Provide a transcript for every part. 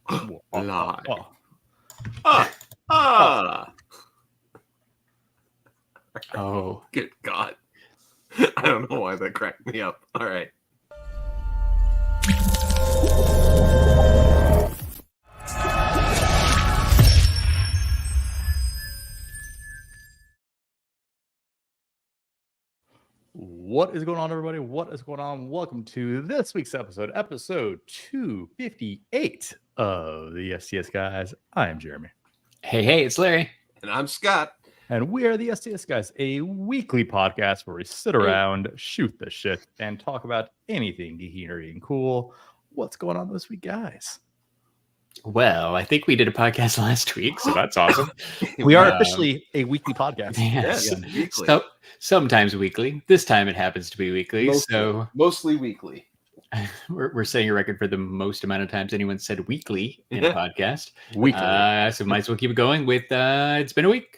Live. Oh, good God. I don't know why that cracked me up. All right. What is going on, everybody? What is going on? Welcome to this week's episode 258 of the STS Guys. I am Jeremy. hey, it's Larry. And I'm Scott. And we are the STS Guys, a weekly podcast where we sit around, shoot the shit, and talk about anything geeky, nerdy, and cool. What's going on this week, guys? Well, I think we did a podcast last week, so that's awesome. We are officially a weekly podcast. Yes, weekly. So, sometimes weekly. This time it happens to be weekly. Mostly weekly. We're setting a record for the most amount of times anyone said weekly in a podcast. Weekly. So might as well keep it going with It's Been a Week.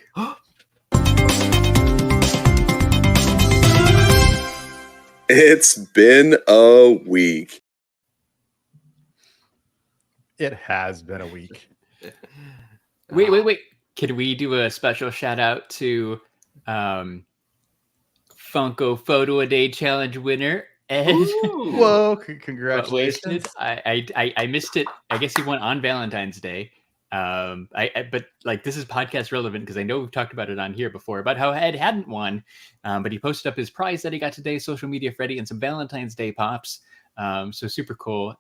It's been a week. It has been a week. Wait. Can we do a special shout out to Funko Photo a Day Challenge winner, Ed? Whoa, congratulations. I missed it. I guess he won on Valentine's Day. But like, this is podcast relevant because I know we've talked about it on here before about how Ed hadn't won, but he posted up his prize that he got today, Social Media Freddy, and some Valentine's Day pops. So super cool.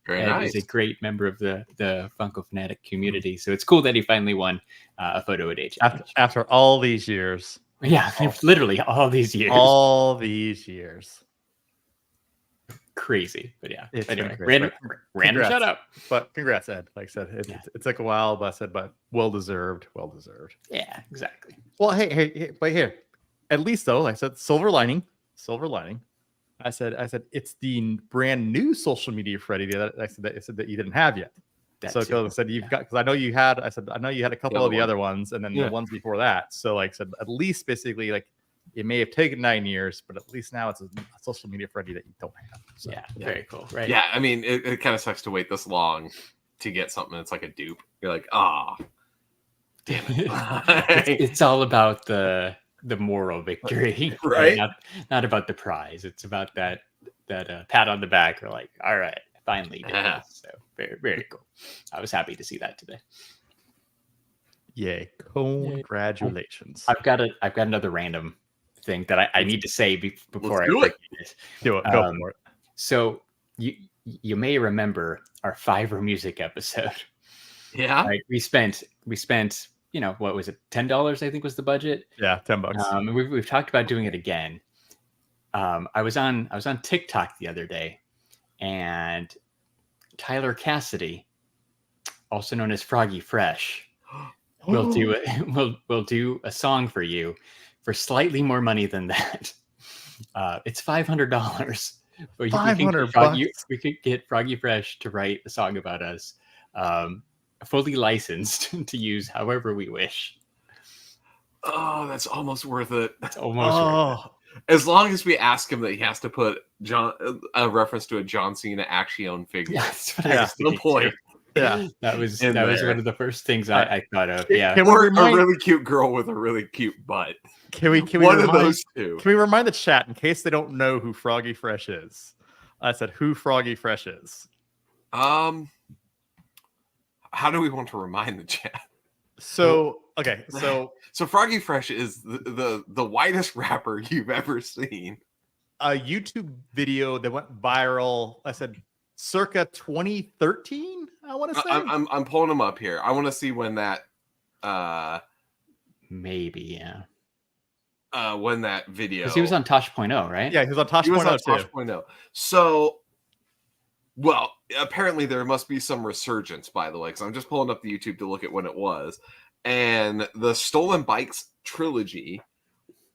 Very Ed nice. is a great member of the Funko Fanatic community. So it's cool that he finally won a photo a day challenge. After all these years. Yeah, literally all these years. All these years. Crazy. But yeah. It's Anyway, been crazy. random shout out. But congrats, Ed. Like I said, it took a while, but well deserved. Well deserved. Yeah, exactly. Well, hey, but here, at least though, like I said, silver lining. I said, it's the brand new Social Media Freddy that I said that you didn't have yet. So I said you've got, because I know you had a couple of the other ones, and then the ones before that. So like I said, at least basically like it may have taken 9 years, but at least now it's a Social Media Freddy that you don't have. So, yeah, very cool, right? Yeah, I mean, it kind of sucks to wait this long to get something that's like a dupe. You're like, damn it. it's all about the moral victory, right? Not about the prize. It's about that pat on the back. Or like, all right, I finally did this. So very, very cool. I was happy to see that today. Yay! Congratulations. I've got another random thing that I need to say before I forget it. Do it. Go for it. So you may remember our Fiverr music episode. Yeah. Like we spent, what was it? $10, I think was the budget. Yeah, $10. We've talked about doing it again. I was on TikTok the other day, and Tyler Cassidy, also known as Froggy Fresh, will do a song for you for slightly more money than that. It's $500. We could get Froggy Fresh to write a song about us, fully licensed to use however we wish. Oh, that's almost worth it. That's almost worth it. As long as we ask him that he has to put a reference to a John Cena action figure. Yeah, that's what I was the point. Yeah, that was one of the first things I thought of. Yeah, or a really cute girl with a really cute butt. Can we of those two? Can we remind the chat in case they don't know who Froggy Fresh is? I said who Froggy Fresh is. How do we want to remind the chat? So Froggy Fresh is the whitest rapper you've ever seen. A YouTube video that went viral. I said circa 2013. I want to say. I'm pulling him up here. I want to see when that. Maybe, yeah. When that video. Because he was on Tosh.0, right? Yeah, he was on Tosh.0 too. So, well, apparently there must be some resurgence, by the way, because I'm just pulling up the YouTube to look at when it was. And the Stolen Bikes trilogy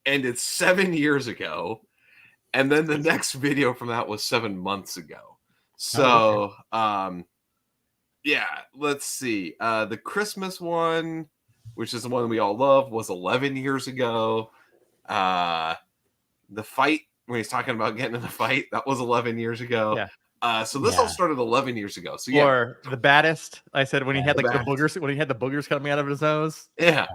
ended 7 years ago. And then the next video from that was 7 months ago. So, yeah, let's see. The Christmas one, which is the one we all love, was 11 years ago. The fight, when he's talking about getting in a fight, that was 11 years ago. Yeah. So this all started 11 years ago. So Or the baddest. I said when he had like the baddest. boogers, when he had the boogers coming out of his nose. Yeah.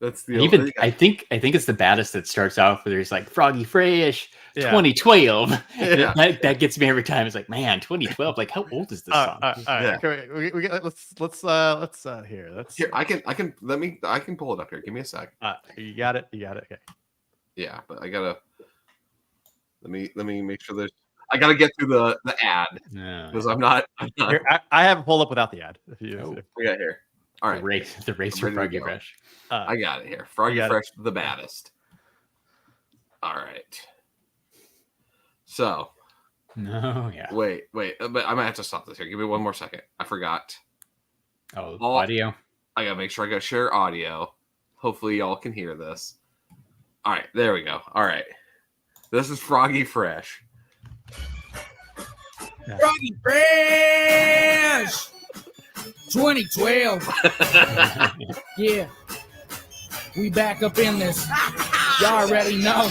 That's the even I think it's the baddest that starts off where there's like Froggy Fresh 2012. Yeah. That gets me every time. It's like, man, 2012. Like, how old is this song? Yeah. Let's here. Here, I can pull it up here. Give me a sec. You got it. Okay. Yeah, but I gotta let me make sure there's. I gotta get through the ad because I'm not. Here, I have it pulled up without the ad. We got here. All right, the race for Froggy Fresh. I got it here. Froggy Fresh, the baddest. All right. So. No, yeah. Wait. But I might have to stop this here. Give me one more second. I forgot. Audio. I gotta make sure I gotta share audio. Hopefully, y'all can hear this. All right, there we go. All right, this is Froggy Fresh. Froggy Fresh 2012. Yeah, we back up in this. Y'all already know.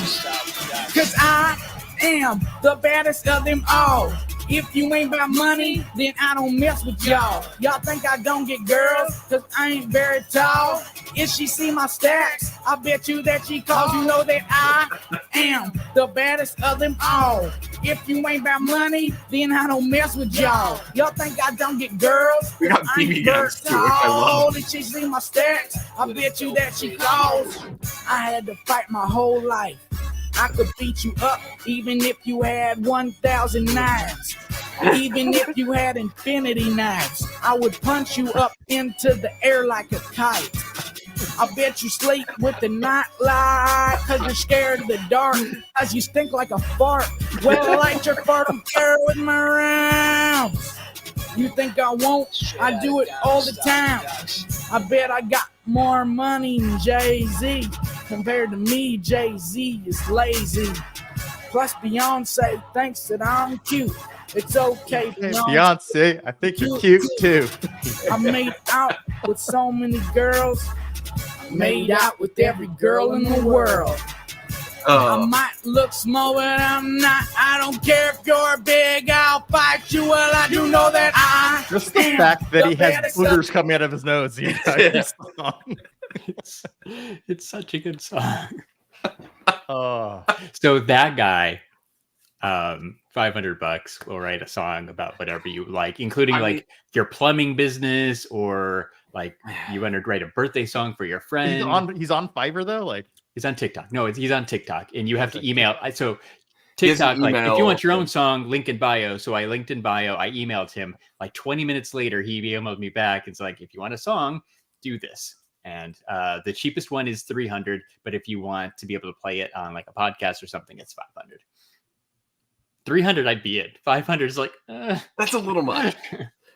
Cause I am the baddest of them all. If you ain't about money, then I don't mess with y'all. Y'all think I don't get girls, cause I ain't very tall. If she see my stacks, I bet you that she calls. You know that I am the baddest of them all. If you ain't about money, then I don't mess with y'all. Y'all think I don't get girls, We got I ain't BB very guns too, which I love. tall. If she see my stacks, I bet you that she calls. I had to fight my whole life. I could beat you up even if you had 1,000 knives. Even if you had infinity knives, I would punch you up into the air like a kite. I bet you sleep with the night light cause you're scared of the dark, cause you stink like a fart. Well, I like your fart, I'm scared with my rounds. You think I won't? I do it all the time. I bet I got more money than Jay-Z. Compared to me, Jay-Z is lazy. Plus Beyonce thinks that I'm cute. It's okay, Beyonce, I think you're cute too. I made out with so many girls. I made out with every girl in the world. I might look small, but I'm not. I don't care if you're big, I'll fight you. Well, I do know that I Just the fact that he has boogers coming out of his nose the entire song. It's such a good song. Oh, So that guy, $500 will write a song about whatever you like, including your plumbing business or like you want to write a birthday song for your friend. he's on Fiverr though. Like He's on TikTok. No, he's on TikTok, and you have to email. So TikTok, like if you want your own song, link in bio. So I linked in bio. I emailed him. Like 20 minutes later, he emailed me back. It's like, if you want a song, do this. And the cheapest one is $300, but if you want to be able to play it on like a podcast or something, it's $500. $300, I'd be in. $500 is like that's a little much.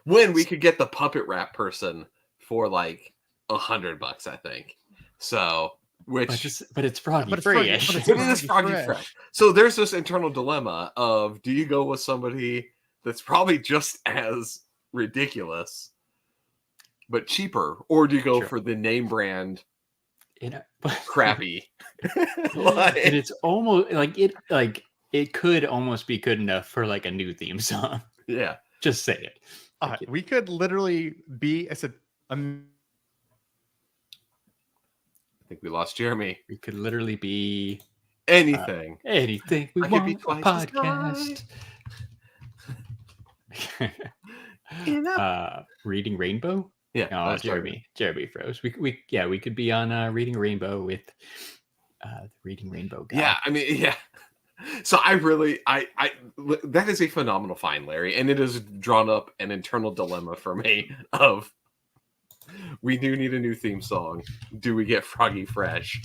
When we could get the puppet rap person for like $100, I think. So. But it's Froggy Fresh. It is Froggy Fresh. So there's this internal dilemma of, do you go with somebody that's probably just as ridiculous but cheaper, or do you go for the name brand crappy? And it's almost it could almost be good enough for like a new theme song. Yeah, just say it. We could literally be. I think we lost Jeremy. We could literally be anything. Anything we want. A podcast. Reading Rainbow. Yeah. Oh, Jeremy froze. We could be on Reading Rainbow with the Reading Rainbow guy. Yeah, I mean, yeah. So I that is a phenomenal find, Larry, and it has drawn up an internal dilemma for me of. We do need a new theme song. Do we get Froggy Fresh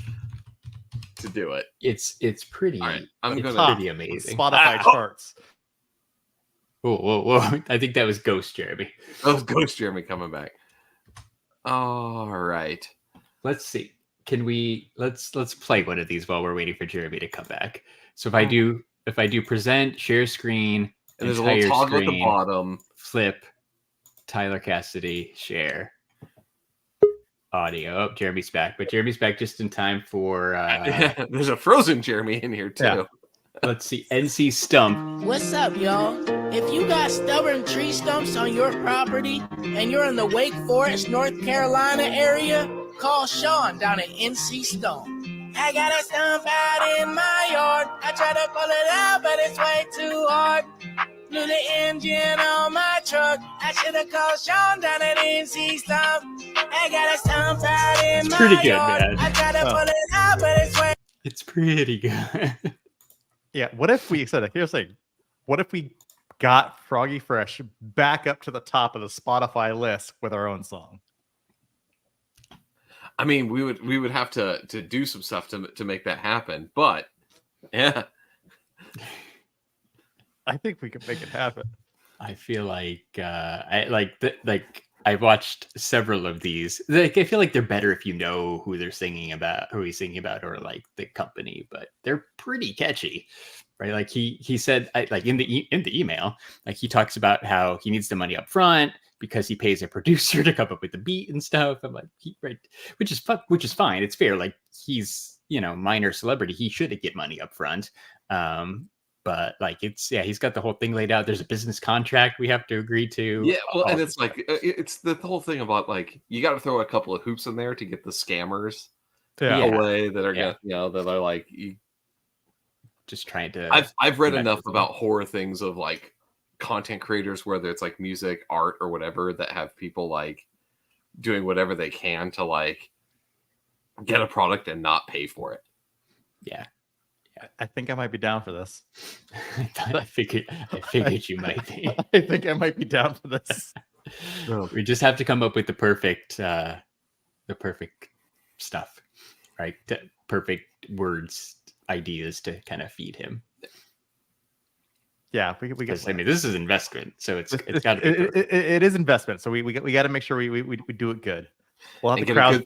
to do it? It's pretty. All right, pretty amazing. Spotify charts. Whoa! I think that was Ghost Jeremy. That was Ghost Jeremy coming back. All right. Let's see. Can we? Let's play one of these while we're waiting for Jeremy to come back. So if I do present, share screen, and there's a little toggle at the bottom. Flip, Tyler Cassidy, share. Audio. Oh, Jeremy's back, but Jeremy's back just in time for. There's a frozen Jeremy in here too. Yeah. Let's see. NC Stump. What's up, y'all? If you got stubborn tree stumps on your property and you're in the Wake Forest, North Carolina area, call Sean down at NC Stone. I got a stump out in my yard. I try to pull it out, but it's way too hard. Blew the engine on my truck. I should have called Sean down at NC Stump. I got a stump out in my pretty good, yard. man. I try to pull it out, but it's way. It's pretty good. Yeah. What if we said, here's the thing. What if we got Froggy Fresh back up to the top of the Spotify list with our own song? I mean, we would have to do some stuff to make that happen, but yeah. I think we can make it happen. I feel like I've watched several of these. Like, I feel like they're better if you know who they're singing about, who he's singing about, or like the company. But they're pretty catchy, right? Like he said, like in the email, like he talks about how he needs the money up front because he pays a producer to come up with the beat and stuff. I'm like, right, which is fine. It's fair. Like he's minor celebrity. He should get money up front. But like he's got the whole thing laid out. There's a business contract we have to agree to. Yeah, well, and it's like it's the whole thing about like you got to throw a couple of hoops in there to get the scammers away that are gonna that are like just trying to. I've read enough about horror things of like content creators, whether it's like music, art, or whatever, that have people like doing whatever they can to like get a product and not pay for it. Yeah. I think I might be down for this. I figured you might be. I think I might be down for this. We just have to come up with the perfect stuff, right? Perfect words, ideas to kind of feed him. Yeah, we get. I mean, this is investment, so it's got to be. It is investment, so we got to make sure we do it good. We'll have the crowd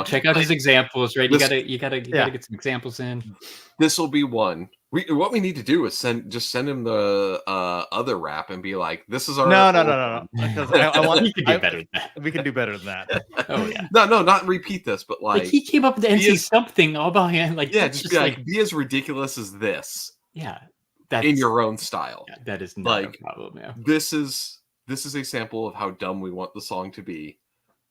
check out his examples, right? You gotta get some examples in. This will be one. What we need to do is send him the other rap and be like, "This is our." No. Because I want. We can do better than that. We can do better than that. Oh yeah. No, not repeat this, but like he came up with the NC something all by hand. Like just be like, be as ridiculous as this. Yeah, that's in your own style. Yeah, that is not a problem. Yeah, this is a sample of how dumb we want the song to be.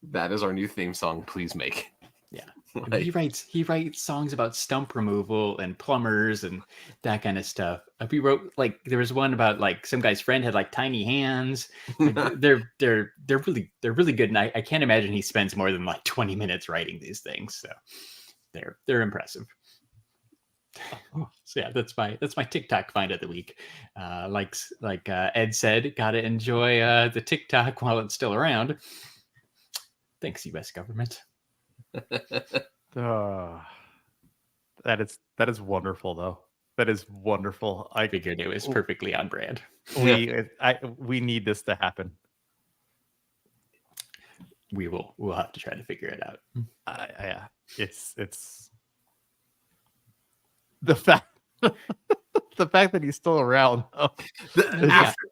That is our new theme song. Please make. Yeah, I mean, he writes songs about stump removal and plumbers and that kind of stuff. We wrote like there was one about like some guy's friend had like tiny hands. They're really good, and I can't imagine he spends more than like 20 minutes writing these things. So they're impressive. So yeah, that's my TikTok find of the week. Like Ed said, gotta enjoy the TikTok while it's still around. Thanks, U.S. government. That is wonderful, though. That is wonderful. I figured it was perfectly on brand. We need this to happen. We'll have to try to figure it out. Yeah, it's the fact that he's still around, though.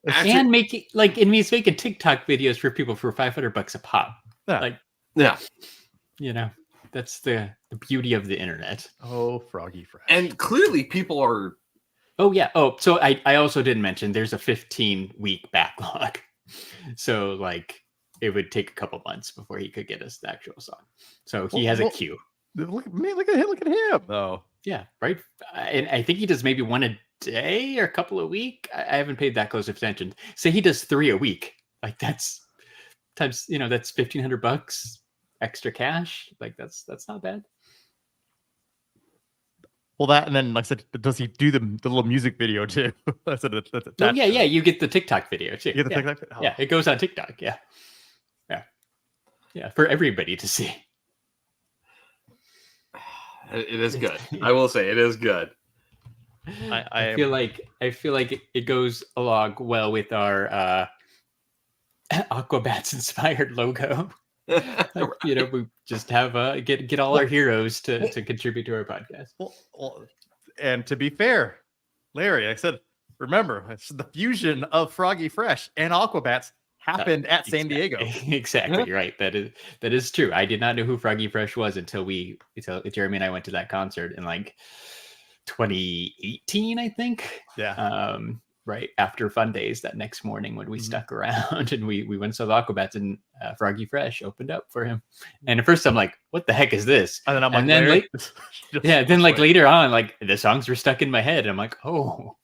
And making he's making TikTok videos for people for $500 a pop. That's the beauty of the internet. Oh, Froggy Fresh. And clearly people are. Oh yeah. Oh, so I also didn't mention there's a 15-week backlog. So like it would take a couple months before he could get us the actual song. So he has a queue. Look at him though. Yeah, right. And I think he does maybe one a day or a couple a week. I haven't paid that close of attention. Say he does 3 a week. Like that's times, that's $1,500 extra cash. Like that's not bad. Well, that, and then like I said, does he do the little music video too? That's yeah. You get the TikTok video too. You get the TikTok. Oh. Yeah, it goes on TikTok. Yeah, for everybody to see. It is good. I will say it is good. I feel like it goes along well with our Aquabats inspired logo. We just have get all our heroes to contribute to our podcast. Well, and to be fair, Larry, I said, remember, it's the fusion of Froggy Fresh and Aquabats happened at San Diego. Exactly. You're right. That is true. I did not know who Froggy Fresh was until Jeremy and I went to that concert in like 2018, I think. Yeah. right after Fun Days that next morning when we stuck around and we went to the Aquabats, and Froggy Fresh opened up for him. And at first I'm like, what the heck is this? And then I'm like, later on, like the songs were stuck in my head. And I'm like, oh,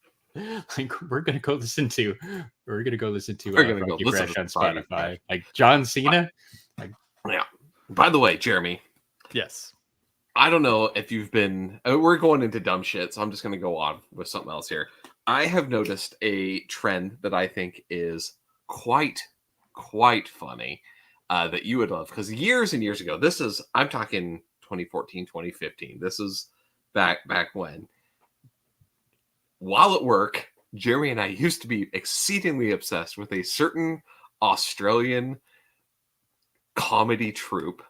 like we're gonna go listen to Froggy Fresh on Spotify. Like John Cena. Yeah. By the way, Jeremy. Yes. I don't know if you've been. We're going into dumb shit, so I'm just going to go on with something else here. I have noticed a trend that I think is quite funny that you would love, because years and years ago, I'm talking 2014, 2015. This is back when. While at work, Jeremy and I used to be exceedingly obsessed with a certain Australian comedy troupe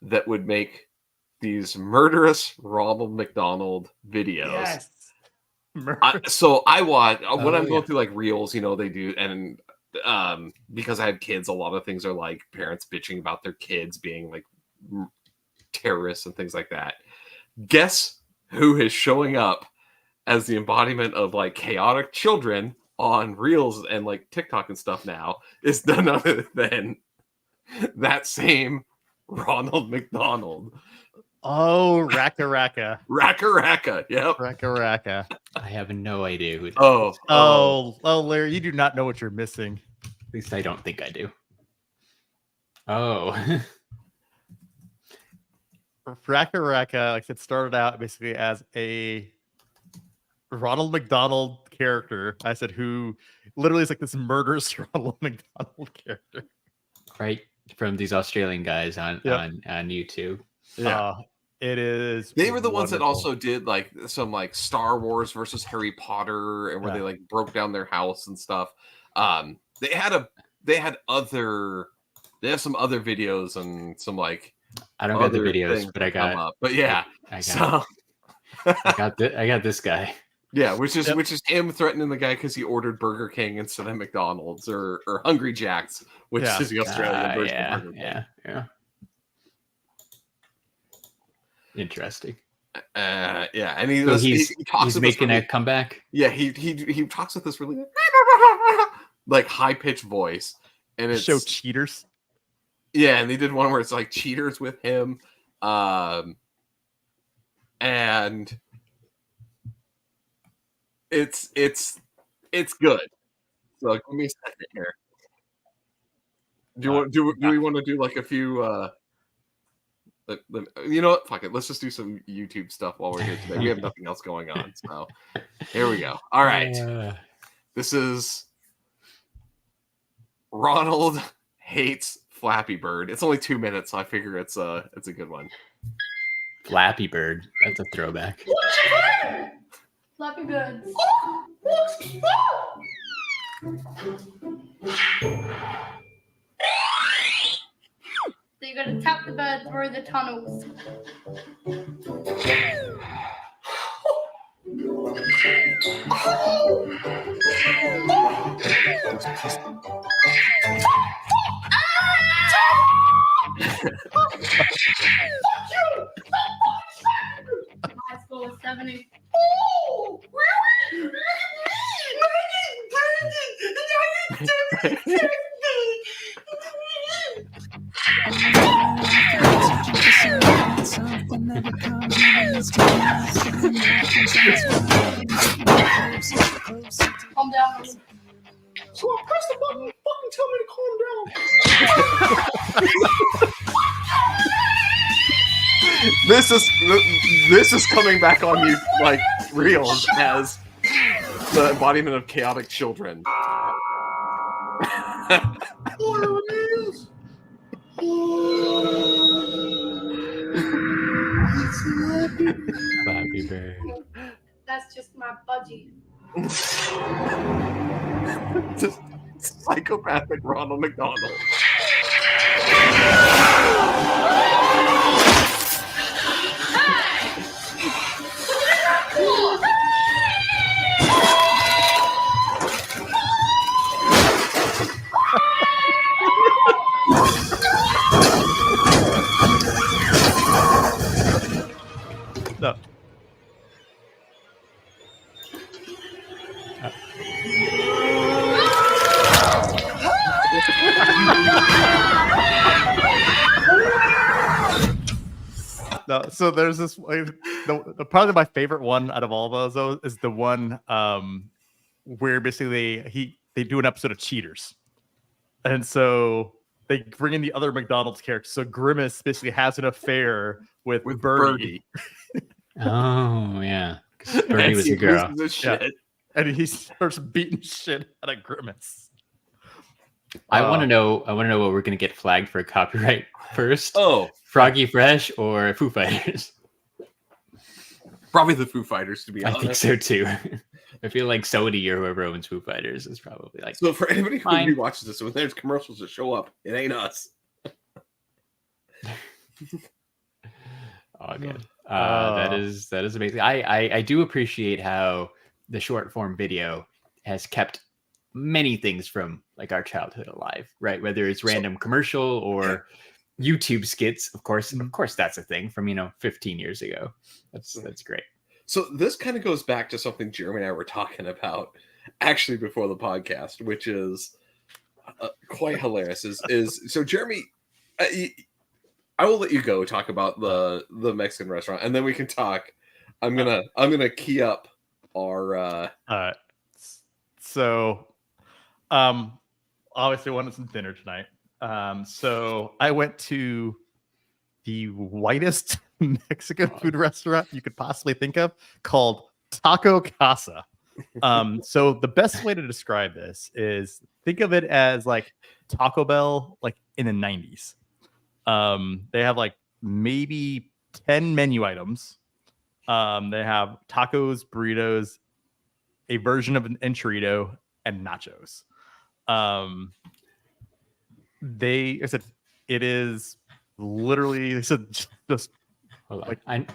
that would make these murderous Ronald McDonald videos. Yes. So I watch when I'm going through like reels, they do, and because I have kids, a lot of things are like parents bitching about their kids being like terrorists and things like that. Guess who is showing up as the embodiment of like chaotic children on reels and like TikTok and stuff now is none other than that same Ronald McDonald. Oh, Raka. Yep. Raka. I have no idea who. Oh, Larry, you do not know what you're missing. At least I don't think I do. Oh. Raka, like it started out basically as a Ronald McDonald character. I said who literally is like this murderous Ronald McDonald character. Right from these Australian guys on YouTube. Yeah. It is. They were the ones that also did like some like Star Wars versus Harry Potter, and where they like broke down their house and stuff. They have some other videos and some like. I don't got the videos, but I got. But yeah, I got this guy. Yeah, which is him threatening the guy because he ordered Burger King instead of McDonald's or Hungry Jack's, which is the Australian version of Burger King. Yeah. Interesting. And he's making a comeback. Yeah, he talks with this really like high pitched voice, and it's show cheaters. Yeah, and they did one where it's like cheaters with him, and it's good. So give me a second here. Do we want to do like a few? You know what? Fuck it. Let's just do some YouTube stuff while we're here today. We have nothing else going on. So here we go. All right. This is Ronald Hates Flappy Bird. It's only 2 minutes, so I figure it's a good one. Flappy Bird. That's a throwback. Flappy Birds. So you gotta tap the bird through the tunnels. My score was 70. Oh, really? Calm down. So I pressed the button. Fucking tell me to calm down. This is coming back on you like reels as the embodiment of chaotic children. Flappy Bird. That's just my budgie. Just psychopathic Ronald McDonald. No. No, so there's this probably my favorite one out of all of those is the one where basically they do an episode of Cheaters, and so they bring in the other McDonald's characters. So Grimace basically has an affair with Birdie. Oh yeah, Birdie was a girl. Yeah. And he starts beating shit out of Grimace. I want to know what we're gonna get flagged for copyright first. Oh, Froggy Fresh or Foo Fighters? probably the Foo Fighters, to be I honest. think so too. I feel like Sony or whoever owns Foo Fighters is probably like. So for anybody who Fine. watches this, when there's commercials that show up, it ain't us. Oh, good. That is amazing. I do appreciate how the short form video has kept many things from like our childhood alive, right? Whether it's random commercial or YouTube skits, of course that's a thing from 15 years ago. That's great. So this kind of goes back to something Jeremy and I were talking about actually before the podcast, which is quite hilarious. Is so Jeremy, I will let you go talk about the Mexican restaurant, and then we can talk. I'm gonna key up our. So, obviously wanted some dinner tonight. So I went to the whitest Mexican food restaurant you could possibly think of, called Taco Casa. So the best way to describe this is think of it as like Taco Bell, like in the 90s. They have like maybe 10 menu items. They have tacos, burritos, a version of an enchilado, and nachos. I said it is literally. They said just like I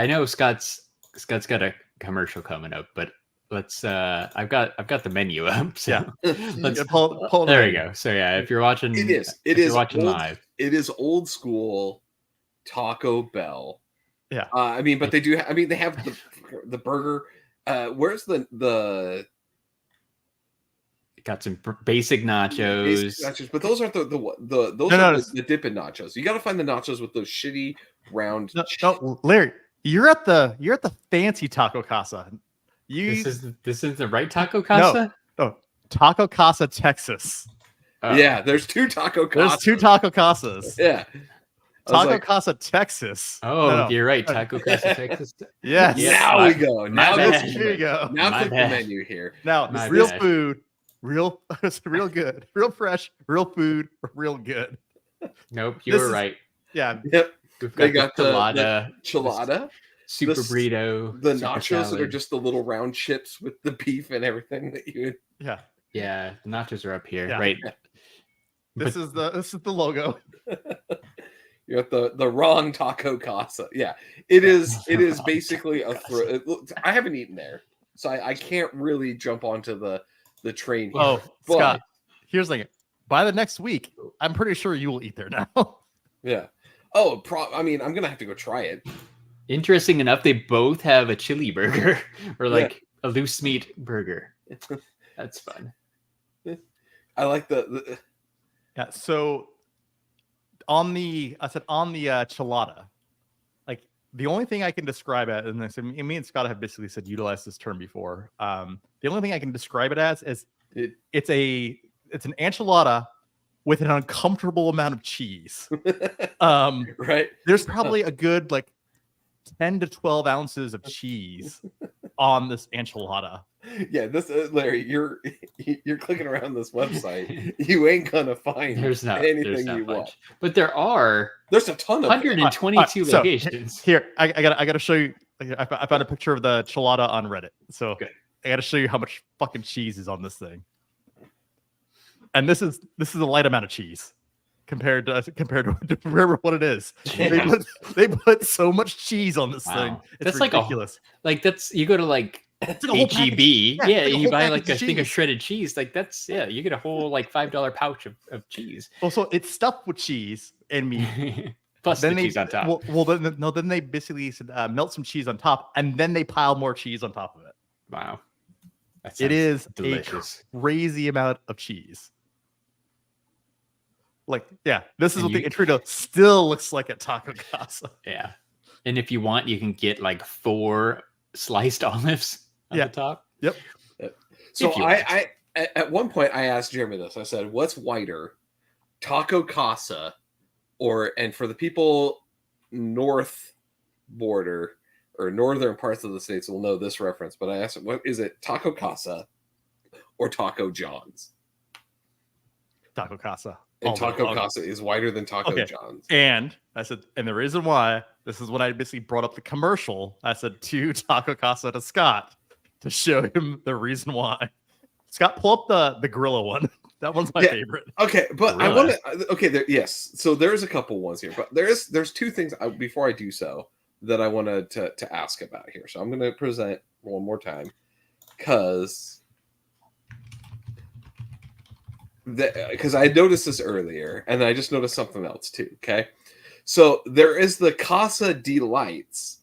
know Scott's got a commercial coming up, but let's. I've got the menu up. So let's pull there we go. So yeah, if you're watching, It is watching old, live. It is old school Taco Bell. Yeah. But they do. They have the burger. Where's the Got some basic nachos. basic nachos? But those aren't those No, are no, the dipping nachos. You got to find the nachos with those shitty round. No, Larry, you're at the fancy Taco Casa. This is the right Taco Casa? No, Taco Casa, Texas. Yeah, there's two Taco Casas. There's two Taco Casas. Yeah. Taco Casa, Texas. Oh, No. You're right. Taco Casa, Texas. Yes. Now we go. Now bad. Here you go. Now My click the bad. menu here. Now, My real bad. food, it's real good, real fresh, real food, real good. Nope, you were is- right. Yeah. Yep. We've They got got the the chilada, Chilada, super the- burrito, the super nachos that are salad. just the little round chips with the beef and everything that you. Yeah. Yeah, the nachos are up here, Yeah. right? This is the logo. You're at the wrong Taco Casa. Yeah, it is. It is basically a. I haven't eaten there, so I can't really jump onto the train here. Oh, But- Scott. Here's the thing. By the next week, I'm pretty sure you will eat there now. Yeah. Oh, I'm gonna have to go try it. Interesting enough, they both have a chili burger or like a loose meat burger. That's fun. I like the Yeah. So on the chilada, like the only thing I can describe it, and I said, me and Scott have basically said utilize this term before. The only thing I can describe it as is it's an enchilada with an uncomfortable amount of cheese. right. There's probably a good like 10 to 12 ounces of cheese on this enchilada. Yeah, this Larry, you're clicking around this website. You ain't gonna find There's not anything you much. want. But there are There's a ton of 122 So, locations. Here, I gotta show you. I found a picture of the chilada on Reddit. So Good. I gotta show you how much fucking cheese is on this thing. And this is a light amount of cheese compared to remember what it is. Yeah. They put so much cheese on this Wow. thing. It's That's like ridiculous. Like that's you go to like It's like a whole package. HEB, Yeah, yeah, it's like a and you whole buy package like a of thing of cheese. shredded cheese. Like that's you get a whole like $5 pouch of cheese. Well, so it's stuffed with cheese and meat. Plus Then the they cheese on top. then they basically said, melt some cheese on top, and then they pile more cheese on top of it. Wow. That It sounds is delicious. a crazy amount of cheese. Like, yeah, this is And what the you- enchilada still looks like at Taco Casa. Yeah. And if you want, you can get like 4 sliced olives on the top. Yep. So I at one point I asked Jeremy this. I said, "What's whiter, Taco Casa, and for the people north border or northern parts of the states will know this reference?" But I asked him, "What is it, Taco Casa or Taco John's?" Taco Casa. And Taco Casa is whiter than Taco John's. And I said, and the reason why, this is when I basically brought up the commercial. I said to Taco Casa to Scott to show him the reason why. Scott, pull up the gorilla one. That one's my favorite. Okay, but gorilla. I want to. Okay, yes. So there's a couple ones here, but there's 2 things before I do so that I wanted to ask about here. So I'm going to present one more time because I noticed this earlier, and I just noticed something else too. Okay, so there is the Casa Delights,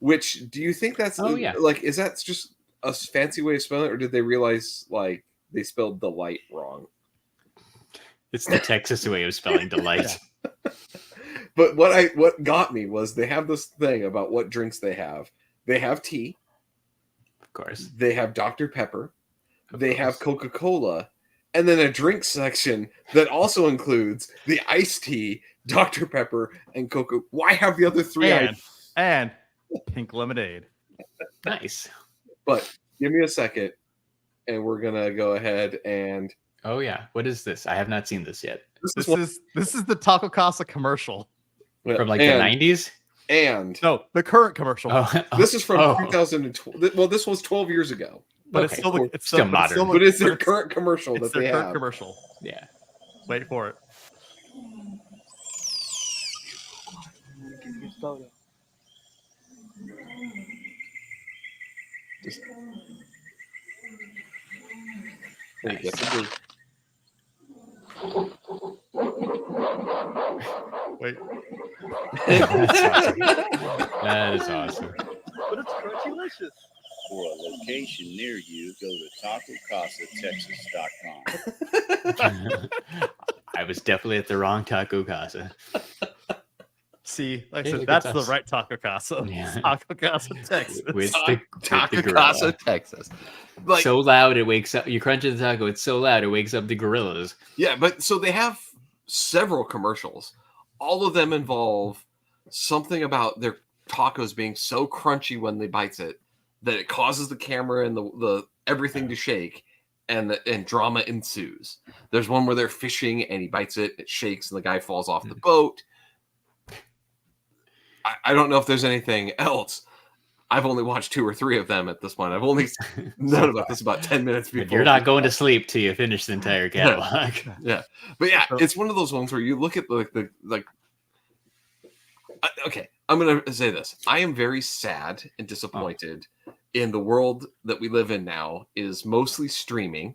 which do you think that's like is that just a fancy way of spelling it, or did they realize like they spelled delight wrong? It's the Texas way of spelling delight. But what got me was they have this thing about what drinks they have. They have tea, of course. They have Dr. Pepper. They have Coca-Cola. And then a drink section that also includes the iced tea, Dr. Pepper, and Coca. Why have the other 3 and pink lemonade? Nice. But give me a second, and we're gonna go ahead and. Oh yeah, what is this? I have not seen this yet. This is the Taco Casa commercial from like the 90s. And no, the current commercial. This is from 2012. Well, this was 12 years ago. But okay, it's still modern. But it's their current commercial that they have. Current commercial. Yeah. Wait for it. Nice. Wait. That is awesome. But it's crunchy-licious. For a location near you, go to TacoCasaTexas.com. I was definitely at the wrong Taco Casa. See, like I said, that's the right Taco Casa. Yeah. Taco Casa, Texas. With Taco the Casa, Texas. Like, so loud it wakes up. You crunch the taco, it's so loud it wakes up the gorillas. Yeah, but so they have several commercials. All of them involve something about their tacos being so crunchy when they bites it that it causes the camera and the everything to shake, and drama ensues. There's one where they're fishing and he bites it, it shakes, and the guy falls off the boat. I don't know if there's anything else. I've only watched 2 or 3 of them at this point. I've only known about this about 10 minutes before. But you're not going to sleep till you finish the entire catalog. Yeah. But yeah, it's one of those ones where you look at okay, I'm going to say this. I am very sad and disappointed in the world that we live in now is mostly streaming,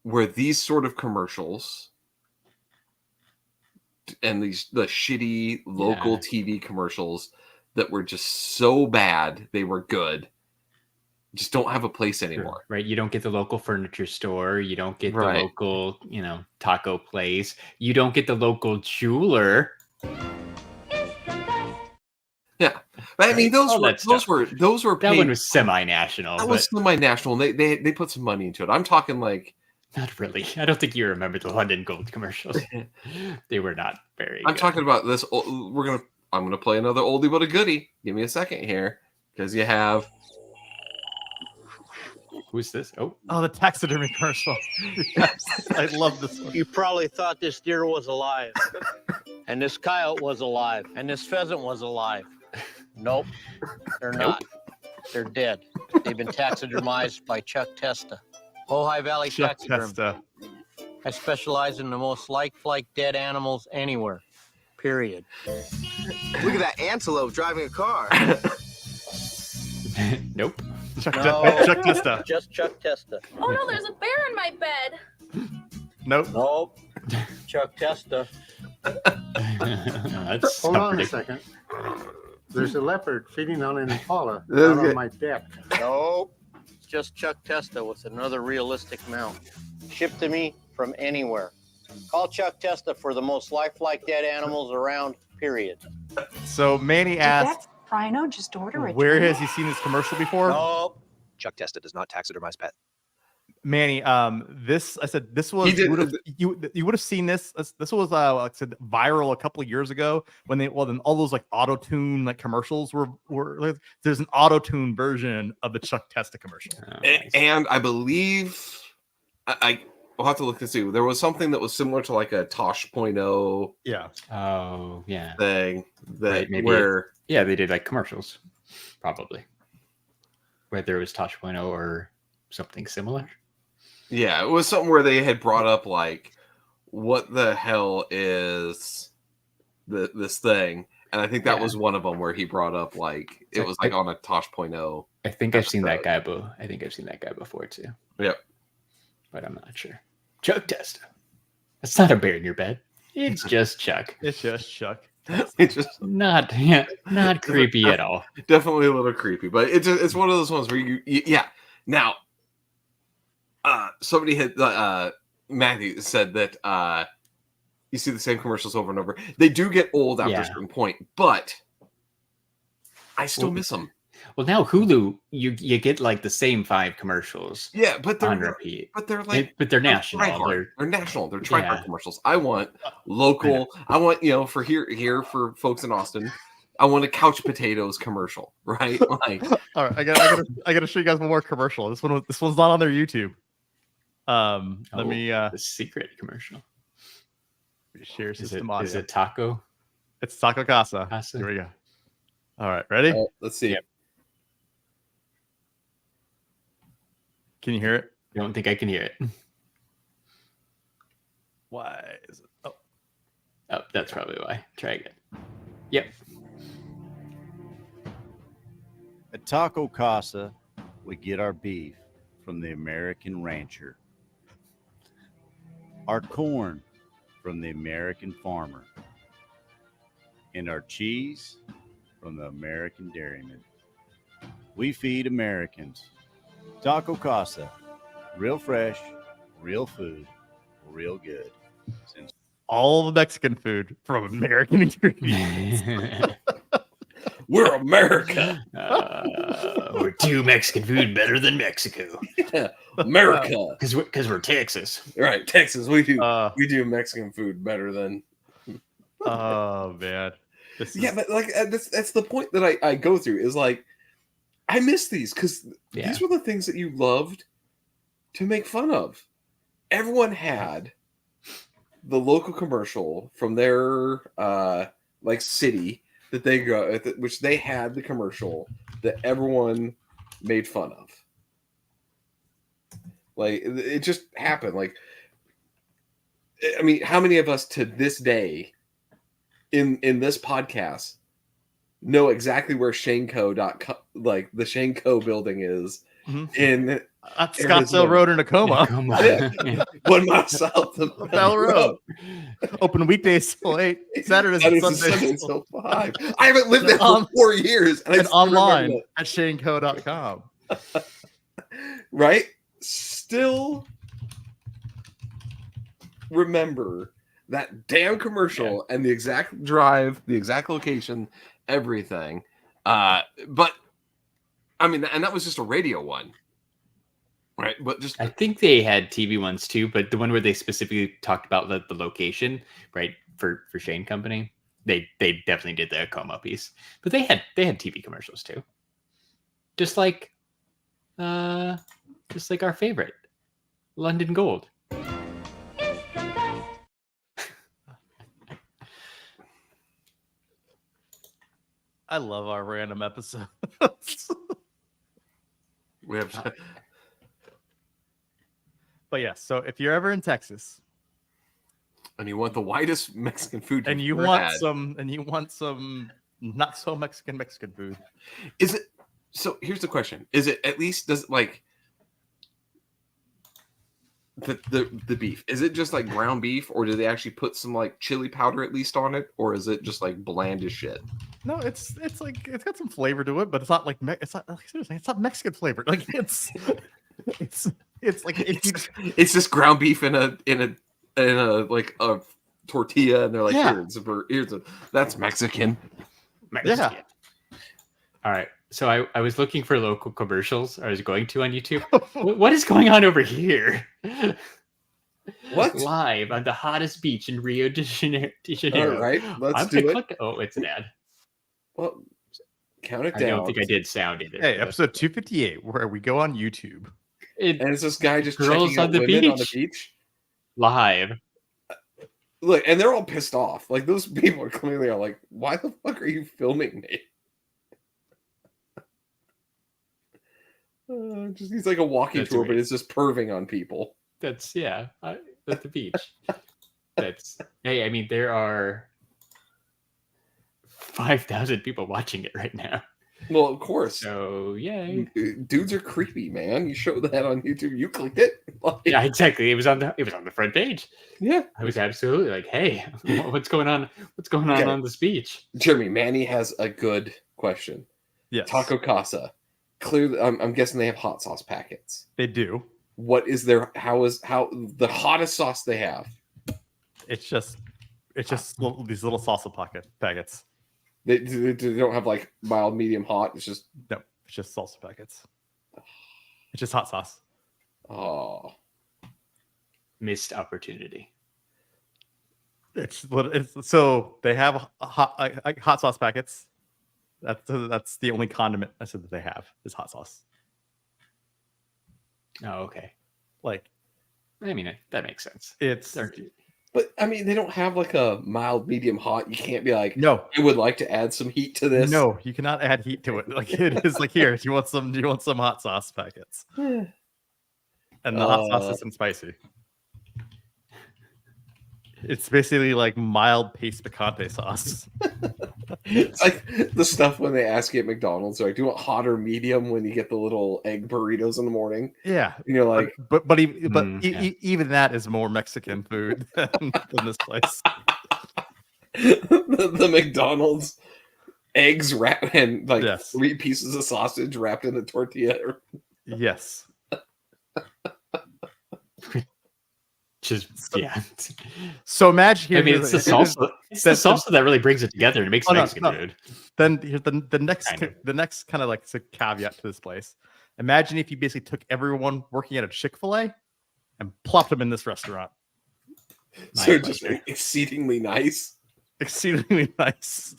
where these sort of commercials and the shitty local TV commercials that were just so bad they were good just don't have a place anymore. Right. You don't get the local furniture store. You don't get the local, taco place. You don't get the local jeweler. Yeah. But I mean, those were that paid. one was semi-national. That was semi-national. They put some money into it. I'm talking like. Not really. I don't think you remember the London Gold commercials. They were not very I'm good. talking about this. I'm gonna play another oldie but a goodie. Give me a second here, because you have. Who's this? Oh, the taxidermy commercial. Yes, I love this one. You probably thought this deer was alive, and this coyote was alive, and this pheasant was alive. Nope, they're not. They're dead. They've been taxidermized by Chuck Testa. Ojai Valley Taxidermy. I specialize in the most like dead animals anywhere. Period. Look at that antelope driving a car. Nope. Chuck Testa. Just Chuck Testa. Oh no, there's a bear in my bed. Nope. Chuck Testa. Hold on a second. There's a leopard feeding on an impala out on my deck. Nope. Just Chuck Testa with another realistic mount. Shipped to me from anywhere. Call Chuck Testa for the most lifelike dead animals around, period. So Manny asked, Rhino, just order it. where has he seen this commercial before? No. Chuck Testa does not taxidermize pet. Manny, this was you would have seen this. This was like I said, viral a couple of years ago when then all those like auto tune like commercials were like, there's an auto tune version of the Chuck Testa commercial. And I believe I'll have to look and see. There was something that was similar to like a Tosh.0 yeah. Oh yeah. thing that Maybe where they did like commercials, probably. Whether it was Tosh.0 or something similar. Yeah, it was something where they had brought up like, what the hell is this thing? And I think that was one of them where he brought up like it was like on a Tosh.0. I think I've seen that guy, I think I've seen that guy before too. Yep. But I'm not sure. Chuck Testa. That's not a bear in your bed. It's just Chuck. It's just Chuck. It's just not creepy at all. Definitely a little creepy, but it's one of those ones where you yeah. Now, somebody had Matthew said that you see the same commercials over and over. They do get old after a certain point, but I still miss them. Well, now Hulu, you get like the same 5 commercials. Yeah, but they're on repeat. But they're like, they're national. They're national. They're tri-hard commercials. I want local. I want for here for folks in Austin. I want a couch potatoes commercial, right? Like, all right, I gotta show you guys one more commercial. This one's not on their YouTube. Let me the secret commercial. Share system is it Taco? It's Taco Casa. Here we go. All right, ready? Let's see. Yep. Can you hear it? I don't think I can hear it. Why is it? Oh, that's probably why. Try again. Yep. At Taco Casa, we get our beef from the American rancher, our corn from the American farmer, and our cheese from the American dairyman. We feed Americans. Taco Casa, real fresh, real food, real good. All the Mexican food from American ingredients. We're America. We're do Mexican food better than Mexico. Yeah, America, because we're Texas. Right, Texas. We do Mexican food better than. Oh man. But like that's the point that I go through is like I miss these because these were the things that you loved to make fun of. Everyone had the local commercial from their like city that they go, which they had the commercial that everyone made fun of. Like it just happened. Like, I mean, how many of us to this day in this podcast know exactly where Shaneco.com, like the Shaneco building is in Scottsdale Road in Tacoma. 1 mile south of Bell Road. Open weekdays till 8, Saturdays and Sundays till 5. I haven't lived there for 4 years. And online at Shaneco.com. Right? Still remember that damn commercial and the exact drive, the exact location, everything. But I mean, and that was just a radio one, right? But just I think they had TV ones too, but the one where they specifically talked about the location, right, for Shane Company, they definitely did the Como piece. But they had TV commercials too, just like our favorite, London Gold. I love our random episodes. We have, but yeah. So if you're ever in Texas, and you want the whitest Mexican food, and you want some not so Mexican food, is it? So here's the question: is it at least does like the beef? Is it just like ground beef, or do they actually put some like chili powder at least on it, or is it just like bland as shit? No, it's like it's got some flavor to it, but it's not like seriously, it's not Mexican flavored. Like it's like it's just ground beef in a like a tortilla, and they're like, here's a that's Mexican. Yeah. All right. So I was looking for local commercials. I was going to on YouTube. What is going on over here? What? Live on the hottest beach in Rio de Janeiro. All right, let's do it. Oh, it's an ad. Well, count it I down. don't think I did sound either. Hey, episode 258, where we go on YouTube. And it's this guy just girls checking out on the women on the beach. beach. Live. Look, and they're all pissed off. Like, those people are clearly like, why the fuck are you filming me? He's like a walking tour, but it's just perving on people. That's at the beach. Hey, I mean, there are 5,000 people watching it right now. Well, of course. So yay. Dudes are creepy, man. You showed that on YouTube. You clicked it. Yeah, exactly. It was on the front page. Yeah. I was absolutely like, hey, what's going on? What's going on on this beach? Jeremy, Manny has a good question. Yes. Taco Casa. Clearly, I'm guessing they have hot sauce packets. They do. What is their how the hottest sauce they have? It's just these little salsa packets. They don't have like mild, medium, hot. It's just salsa packets. It's just hot sauce. Oh, missed opportunity. So they have hot sauce packets. That's the only condiment I said that they have is hot sauce. Oh, okay. Like, I mean, that makes sense. But I mean, they don't have like a mild, medium, hot. You can't be like, no, I would like to add some heat to this. No, you cannot add heat to it. Like, it is like, here, do you want some hot sauce packets? And the hot sauce isn't spicy. It's basically like mild paste picante sauce. It's like the stuff when they ask you at McDonald's, like, do you want hot or medium when you get the little egg burritos in the morning? Yeah. And you're like, even that is more Mexican food than this place. the McDonald's eggs wrapped and like 3 pieces of sausage wrapped in a tortilla. Yes. So imagine. I mean, it's the salsa. It's the salsa that really brings it together and makes Mexican food. Then here's the next kind of like a caveat to this place. Imagine if you basically took everyone working at a Chick-fil-A and plopped them in this restaurant. So just exceedingly nice. Exceedingly nice.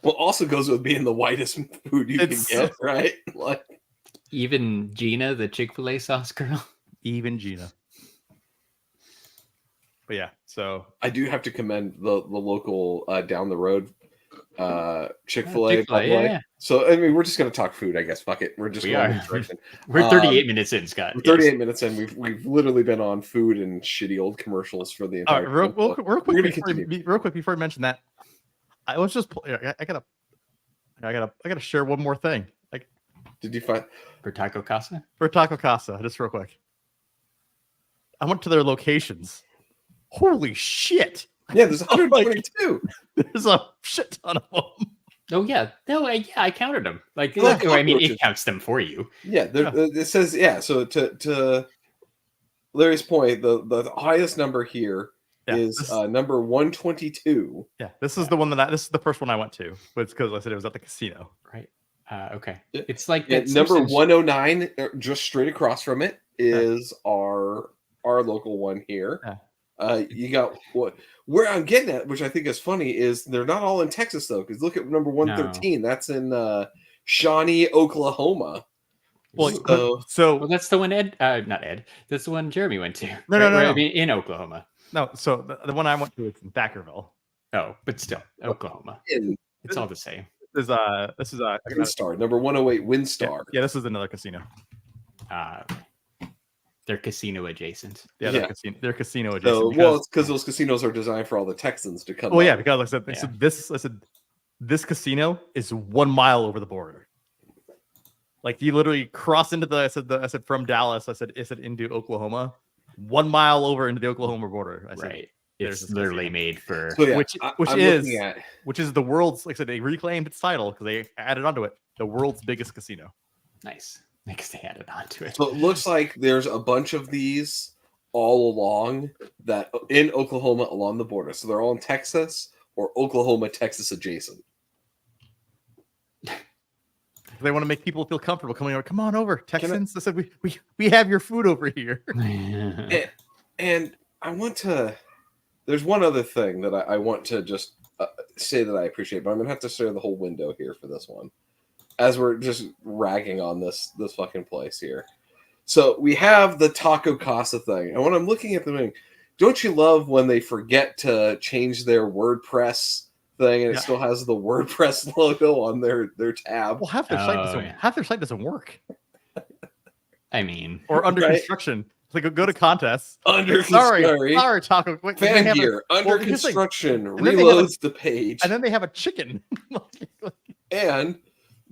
Well, also goes with being the whitest food you can get, right? Like even Gina, the Chick-fil-A sauce girl. Even Gina. But yeah, so I do have to commend the local down the road Chick-fil-A. Yeah. So I mean, we're just gonna talk food, I guess. Fuck it, we're just going this direction. We're 38 minutes in, Scott. We're 38 minutes in. We've literally been on food and shitty old commercials for the entire. Real quick before I mention that, I was just I gotta share one more thing. Like, did you find for Taco Casa? For Taco Casa, just real quick. I went to their locations. Holy shit! Yeah, there's 122. There's a shit ton of them. Oh yeah, no, I counted them. Like, I mean, it counts them for you. Yeah, it says So to Larry's point, the highest number here is number 122. Yeah, this is the one this is the first one I went to. But it's because I said it was at the casino. Right. Okay. It's like number 109, just straight across from it, is our local one here. Yeah. You got where I'm getting at, which I think is funny, is they're not all in Texas though. Because look at number 113. No. That's in Shawnee, Oklahoma. Well, that's the one not Ed. That's the one Jeremy went to. No. I mean, in Oklahoma. No, so the one I went to is in Thackerville. Oh, but still, Oklahoma. It's all the same. This is WinStar, number 108, WinStar. Yeah, this is another casino. They're casino adjacent. Yeah, they're casino adjacent. So, it's because those casinos are designed for all the Texans to come. Well, yeah, because like I said, this casino is 1 mile over the border. Like, you literally cross into I said from Dallas. I said into Oklahoma, 1 mile over into the Oklahoma border. I said, right. It's literally made for which is the world's, like I said, they reclaimed its title because they added onto it the world's biggest casino. Nice. Because they added on to it. So it looks like there's a bunch of these all along that in Oklahoma along the border. So they're all in Texas or Oklahoma, Texas adjacent. They want to make people feel comfortable coming over. Come on over, Texans. They said we have your food over here. and I want to. There's one other thing that I want to just say that I appreciate, but I'm gonna have to share the whole window here for this one, as we're just ragging on this fucking place here. So we have the Taco Casa thing, and when I'm looking at the thing, don't you love when they forget to change their WordPress thing and it still has the WordPress logo on their tab? Well, half their site doesn't work. I mean, or under construction. Like go to contests. Sorry, Taco. Fan gear under construction reloads the page, and then they have a chicken. And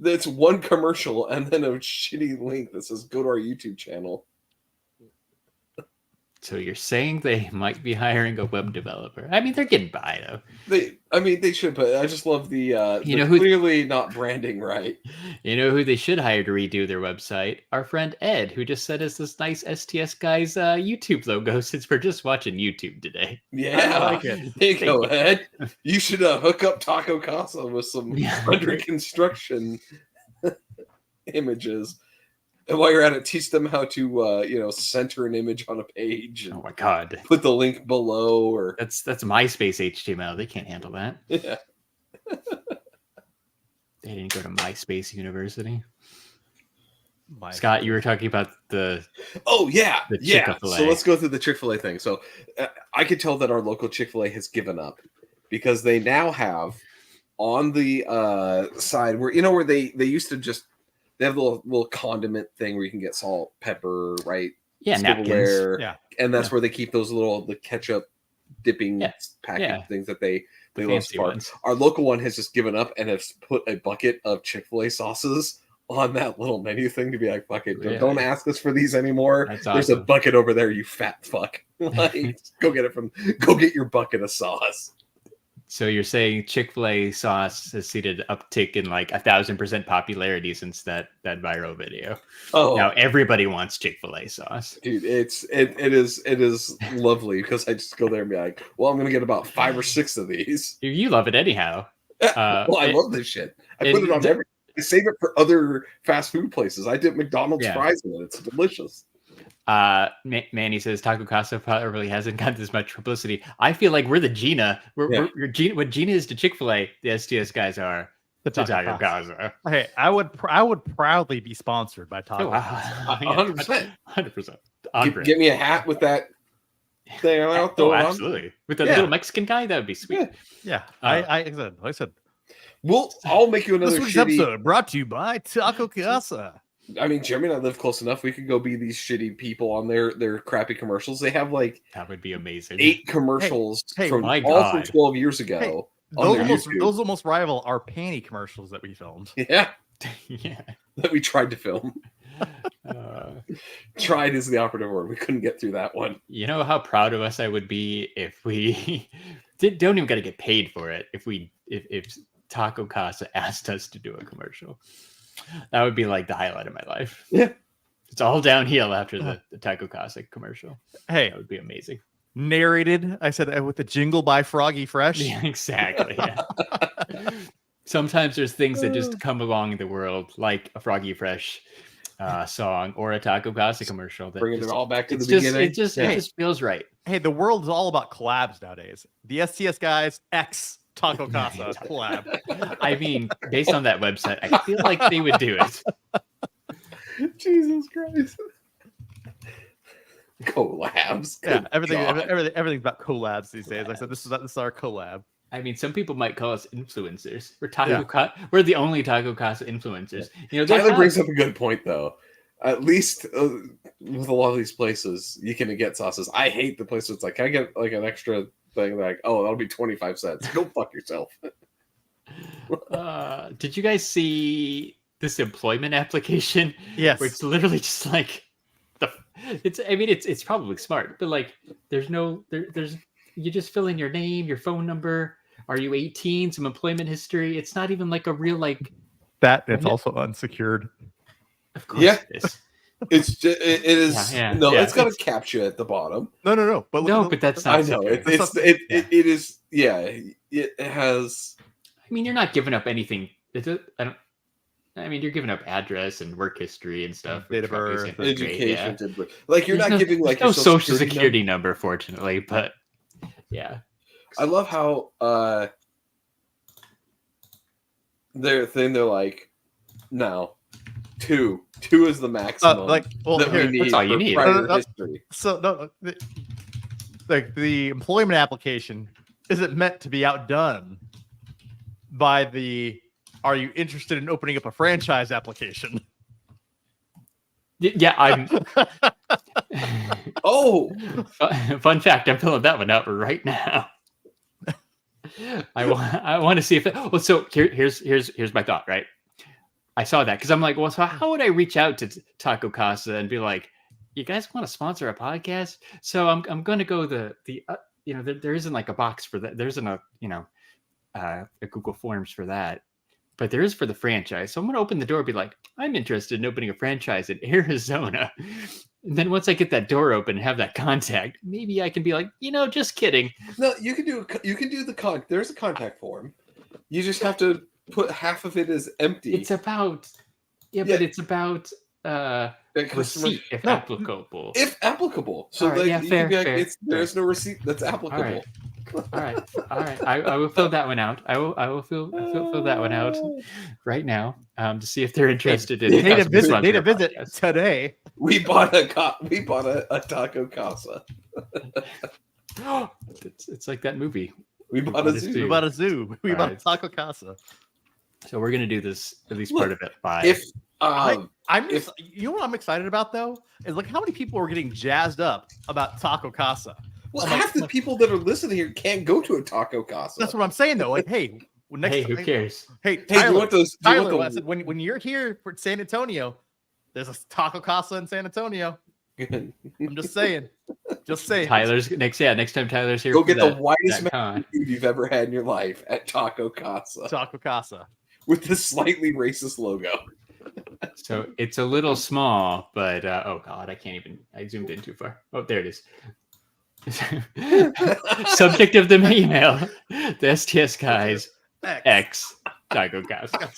it's one commercial and then a shitty link that says go to our YouTube channel. So you're saying they might be hiring a web developer? I mean, they're getting by though. They should, but I just love the clearly not branding right. You know who they should hire to redo their website? Our friend Ed, who just sent us this nice STS Guys YouTube logo since we're just watching YouTube today. Yeah, I like it. There you go, Ed. You should hook up Taco Casa with some under construction images. And while you're at it, teach them how to, center an image on a page. Oh my god! Put the link below, or that's MySpace HTML. They can't handle that. Yeah. They didn't go to MySpace University. Scott, you were talking about the. Oh yeah, the Chick-fil-A. So let's go through the Chick-fil-A thing. So I could tell that our local Chick-fil-A has given up because they now have on the side where they used to just. They have a little condiment thing where you can get salt, pepper, right? Yeah, napkins. Yeah, and that's where they keep those the ketchup dipping packet things that they love. Our local one has just given up and has put a bucket of Chick-fil-A sauces on that little menu thing to be like, fuck it, don't ask us for these anymore. There's a bucket over there, you fat fuck. Like, go get your bucket of sauce. So you're saying Chick-fil-A sauce has seen an uptick in like 1,000% popularity since that viral video. Oh, now everybody wants Chick-fil-A sauce, dude. It is lovely because I just go there and be like, well, I'm gonna get about 5 or 6 of these. You love it anyhow. Well, I love this shit. I put it on every. I save it for other fast food places. I dip McDonald's fries in it. It's delicious. Manny says Taco Casa probably hasn't got this much publicity. I feel like we're the Gina. We're what Gina is to Chick-fil-A, the STS guys are to Taco Casa. Hey, I would proudly be sponsored by Taco Casa. 100%. Give me a hat with that thing on. Absolutely. With the little Mexican guy, that would be sweet. Yeah. I said. I'll make you another this episode brought to you by Taco Casa. I mean, Jeremy and I live close enough. We could go be these shitty people on their crappy commercials. They have that would be amazing. 8 commercials from 12 years ago. Those almost rival our panty commercials that we filmed. Yeah, yeah, that we tried to film. Tried is the operative word. We couldn't get through that one. You know how proud of us I would be if we don't even got to get paid for it. If Taco Casa asked us to do a commercial. That would be like the highlight of my life. Yeah. It's all downhill after the Taco Casa commercial. Hey, that would be amazing. Narrated, I said, with the jingle by Froggy Fresh. Yeah, exactly. Yeah. Sometimes there's things that just come along in the world, like a Froggy Fresh song or a Taco Casa commercial. That bringing it all back to the beginning. It just feels right. Hey, the world is all about collabs nowadays. The STS Guys X Taco Casa collab. I mean, based on that website, I feel like they would do it. Jesus Christ. Collabs. Yeah, everything's about collabs these days. I said this is our collab. I mean, some people might call us influencers. We're the only Taco Casa influencers. Tyler brings up a good point, though. At least with a lot of these places, you can get sauces. I hate the place that's like, can I get like an extra thing? Like, oh, that'll be 25 cents. Go fuck yourself. Did you guys see this employment application? Yes. Where it's literally just like it's probably smart, but like there's you just fill in your name, your phone number. Are you 18? Some employment history. It's not even like a real like that. It's also unsecured. Of course it is. It's just it is it's got a it's- captcha at the bottom. No. But No, but that's not. I know secure. it is. Yeah, it has. I mean, you're not giving up anything. I mean, you're giving up address and work history and stuff. Date of birth, education. Like you're There's not giving like no your social security number, fortunately. But yeah, I love how they're like, no, two is the maximum. Like, well, that here, we need that's all you for need. prior history. So no, like the employment application isn't meant to be outdone by the "Are you interested in opening up a franchise?" application. Yeah, I'm. Oh, fun fact! I'm filling that one out right now. I want to see if. Well, so here's my thought. Right, I saw that because I'm like, well, so how would I reach out to Taco Casa and be like, you guys want to sponsor a podcast? So I'm going to go the there isn't like a box for that. There isn't a Google Forms for that. But there is for the franchise. So I'm going to open the door and be like, I'm interested in opening a franchise in Arizona. And then once I get that door open and have that contact, maybe I can be like, just kidding. no, you can do the there's a contact form. You just have to put half of it as empty. It's about, but it's about receipt if applicable. If applicable. So Right, like, fair, fair. fair. There's no receipt that's applicable. All right. I will fill that one out. I will fill that one out right now to see if they're interested in. Need a visit today. We bought a Taco Casa. It's like that movie. We bought a zoo. We bought a zoo. We All bought right. a Taco Casa. So we're gonna do this at least part of it by. If you know what I'm excited about though is like how many people are getting jazzed up about Taco Casa. Well, half the people that are listening here can't go to a Taco Casa. That's what I'm saying though. Like, hey, who cares? Hey, do you want those? Tyler, I said, when you're here for San Antonio, there's a Taco Casa in San Antonio. I'm just saying. Tyler's next time Tyler's here. Go for get that, the whitest that con. food you've ever had in your life at Taco Casa. Taco Casa with the slightly racist logo. So it's a little small, but oh god, I zoomed in too far. Oh, there it is. Subject of the email: the STS Guys X Taco Casa.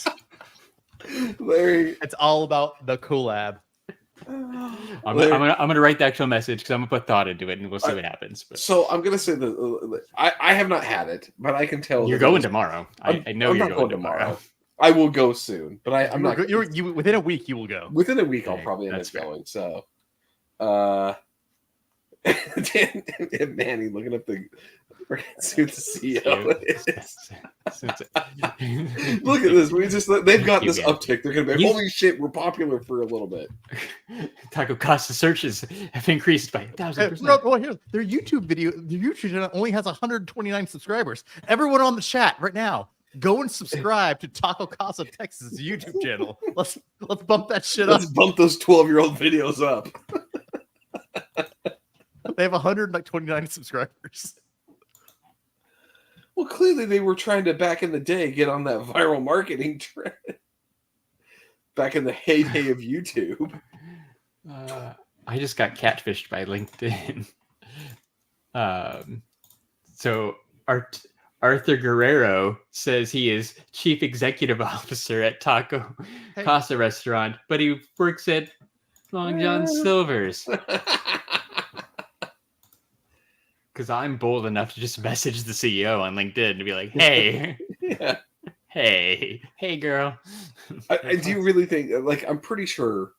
Larry, it's all about the collab. I'm gonna write the actual message because I'm gonna put thought into it and we'll see what happens. But. So I'm gonna say that I have not had it, but I can tell you're going tomorrow. I know you're going tomorrow. I will go soon, but I'm not. You within a week you will go. Within a week, I'll probably end up going. So, Manny looking up the see what the CEO is. Look at this. They've got this uptick. They're gonna be holy shit. We're popular for a little bit. Taco Casa searches have increased by 1,000%. Well, here their YouTube channel only has 129 subscribers. Everyone on the chat right now, go and subscribe to Taco Casa Texas YouTube channel. Let's bump that shit up. Let's bump those 12-year-old videos up. They have 129 subscribers. Well, clearly they were trying to, back in the day, get on that viral marketing trend. Back in the heyday of YouTube. I just got catfished by LinkedIn. So Arthur Guerrero says he is chief executive officer at Taco Casa restaurant, but he works at Long John Silver's. Because I'm bold enough to just message the CEO on LinkedIn to be like, hey, hey, girl. Do you really think, like, I'm pretty sure,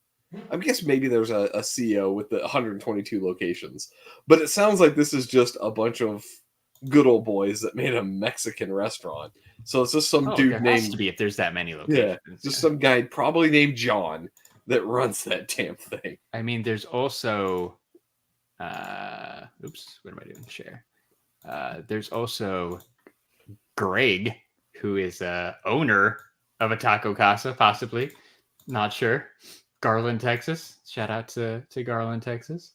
I guess maybe there's a CEO with the 122 locations, but it sounds like this is just a bunch of good old boys that made a Mexican restaurant. So it's just some dude named, has to be if there's that many locations. Yeah, just some guy probably named John that runs that damn thing. I mean, there's also... what am I doing? Share. There's also Greg, who is owner of a Taco Casa, possibly. Not sure. Garland, Texas. Shout out to Garland, Texas.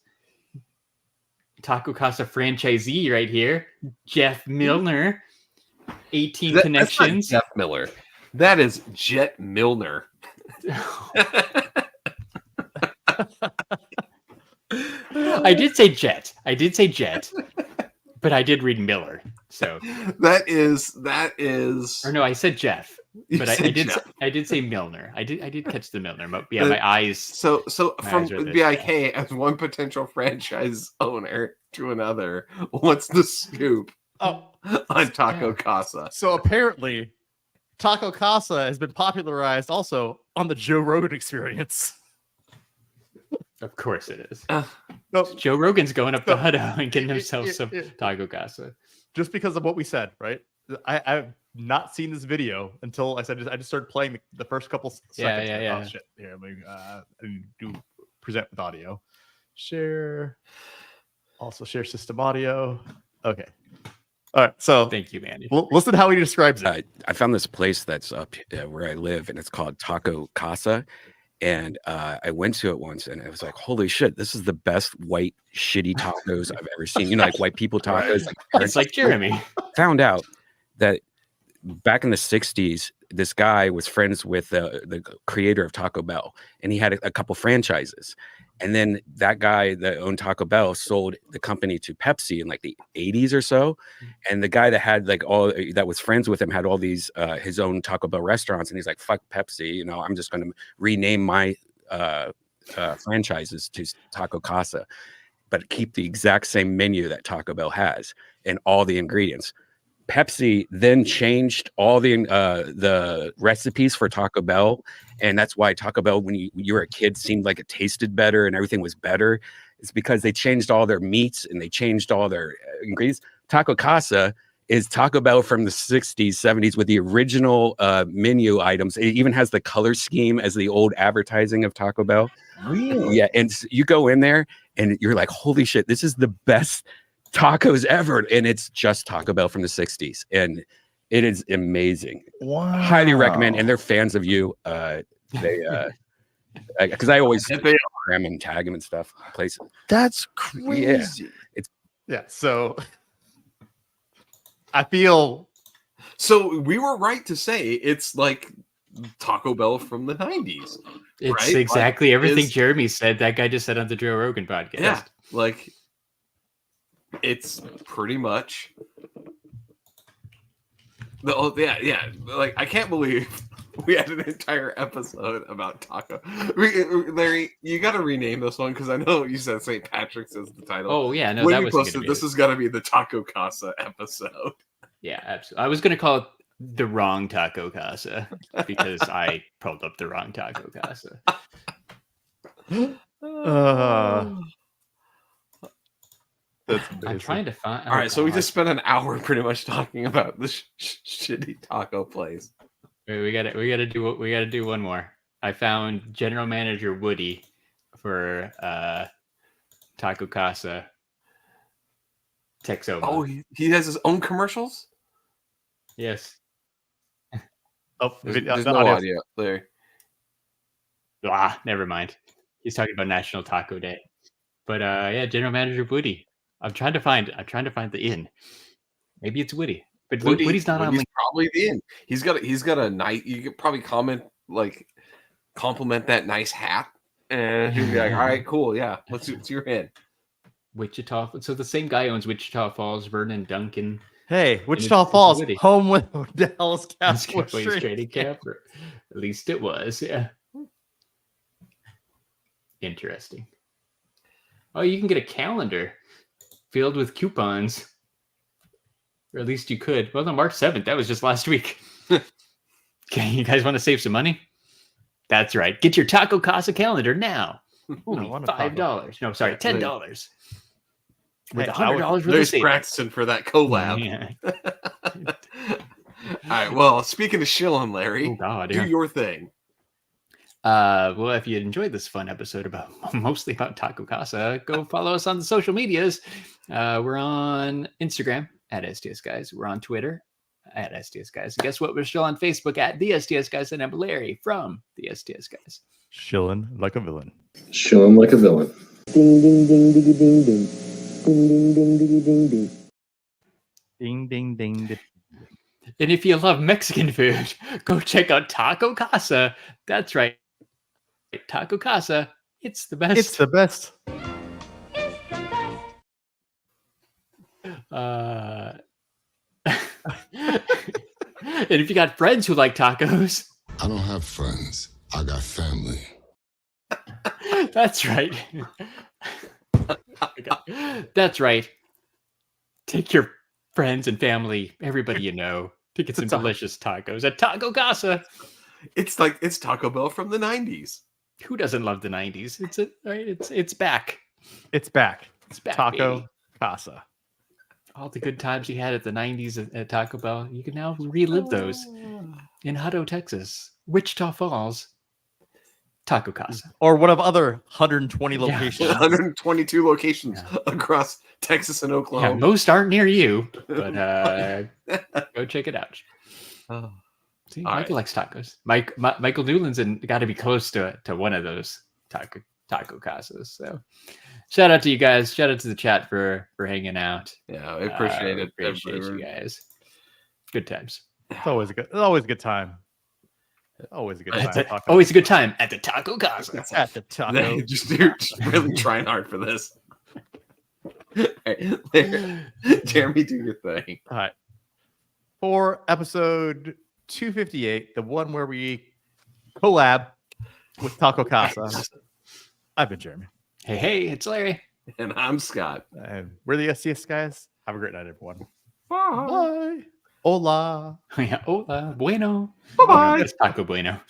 Taco Casa franchisee right here. Jeff Milner. 18 connections. That's not Jeff Miller. That is Jet Milner. I did say Jet. But I did read Miller. So that is. Or no, I said Jeff. You But said I Jeff. did say Milner. I did catch the Milner. But yeah, my eyes. So my from eyes are this, BIK as one potential franchise owner to another, what's the scoop Oh, on Taco Casa? so apparently, Taco Casa has been popularized also on the Joe Rogan Experience. Of course it is. No, Joe Rogan's going up to Hutto and getting it- himself it- some it- Taco Casa. just because of what we said, right? I've not seen this video until I just started playing the first couple seconds. Yeah. Oh shit! Here, let me do present with audio. Share. Also share system audio. Okay. All right. So Thank you, Manny. listen how he describes it. I found this place that's up where I live, and it's called Taco Casa. And I went to it once, and I was like, "Holy shit! This is the best white shitty tacos I've ever seen." You know, like white people tacos. It's like Jeremy. Found out that back in the '60s, this guy was friends with the creator of Taco Bell, and he had a couple franchises. And then that guy that owned Taco Bell sold the company to Pepsi in like the 80s or so. And the guy that had like all that was friends with him had all these his own Taco Bell restaurants. And he's like, fuck Pepsi, you know, I'm just going to rename my franchises to Taco Casa, but keep the exact same menu that Taco Bell has and all the ingredients. Pepsi then changed all the recipes for Taco Bell, and that's why Taco Bell, when you were a kid, seemed like it tasted better and everything was better. It's because they changed all their meats and they changed all their ingredients. Taco Casa is Taco Bell from the 60s, 70s with the original menu items. It even has the color scheme as the old advertising of Taco Bell. Really? Yeah, and you go in there and you're like, holy shit, this is the best tacos ever, and it's just Taco Bell from the 60s, and it is amazing. Wow. Highly recommend, and they're fans of you. They because I always program and tag them and stuff places. That's crazy. Yeah, so I feel so we were right to say it's like Taco Bell from the 90s. It's right? exactly like, everything Jeremy said. That guy just said on the Joe Rogan podcast. Yeah, like it's pretty much yeah. Like I can't believe we had an entire episode about taco. Larry, you got to rename this one because I know you said St. Patrick's is the title. Oh yeah, no, when that you was posted, this is gonna be the Taco Casa episode. Yeah, absolutely. I was gonna call it the wrong Taco Casa because I pulled up the wrong Taco Casa. I'm trying to find. All right, so we just spent an hour pretty much talking about this shitty taco place. Wait, we gotta do one more. I found General Manager Woody for Taco Casa Texoma. Oh, he has his own commercials? Yes. Oh, there's no audio there. Never mind. He's talking about National Taco Day. But yeah, General Manager Woody. I'm trying to find the inn. Maybe it's Woody. But Woody's not on. Probably the inn. He's got a nice. You could probably compliment that nice hat, and he'd be like, "All right, cool, yeah, it's your inn." Wichita. So the same guy owns Wichita Falls, Vernon Duncan. Hey, Wichita Falls, home with Dallas Cowboys Cowboys training camp. At least it was, yeah. Interesting. Oh, you can get a calendar filled with coupons. Or at least you could. Well, on March 7th, that was just last week. Okay, you guys want to save some money? That's right. Get your Taco Casa calendar now. Only $5. No, sorry, $10. With $100 worth of There's savings. Braxton for that collab. Yeah. All right. Well, speaking of shilling, Larry, Oh, God, do yeah. your thing. Well, if you enjoyed this fun episode mostly about Taco Casa, go follow us on the social medias. We're on Instagram at STS Guys. We're on Twitter at STS Guys. And guess what? We're still on Facebook at the STS Guys, and I'm Larry from the STS Guys. Shilling like a villain. Shilling like a villain. Ding ding ding ding ding ding. Ding ding ding ding ding ding. Ding ding ding ding. And if you love Mexican food, go check out Taco Casa. That's right. Taco Casa It's the best. It's the best. And if you got friends who like tacos, I don't have friends. I got family. that's right. That's right. Take your friends and family, everybody you know, to get some delicious tacos at Taco Casa. It's Taco Bell from the 90s. Who doesn't love the 90s? It's back. It's back. It's back. Taco baby. Casa. All the good times you had at the 90s at Taco Bell, you can now relive those in Hutto, Texas, Wichita Falls, Taco Casa. Or one of other 120 locations. 122 locations across Texas and Oklahoma. Yeah, most aren't near you, but go check it out. See, Michael likes tacos. Michael Newland's got to be close to one of those taco casas. So shout out to you guys. Shout out to the chat for hanging out. Yeah, I appreciate it. Appreciate you guys. Good times. It's always a good time. Always a good time. Always a good time at the Taco Casa. At the taco. just really trying hard for this. Jeremy, do your thing. All right. For episode 258, the one where we collab with Taco Casa. I've been Jeremy. Hey, it's Larry. And I'm Scott. And we're the STS Guys. Have a great night, everyone. Bye. Bye. Hola. Yeah, hola. Bueno. Bye-bye. It's Taco Bueno.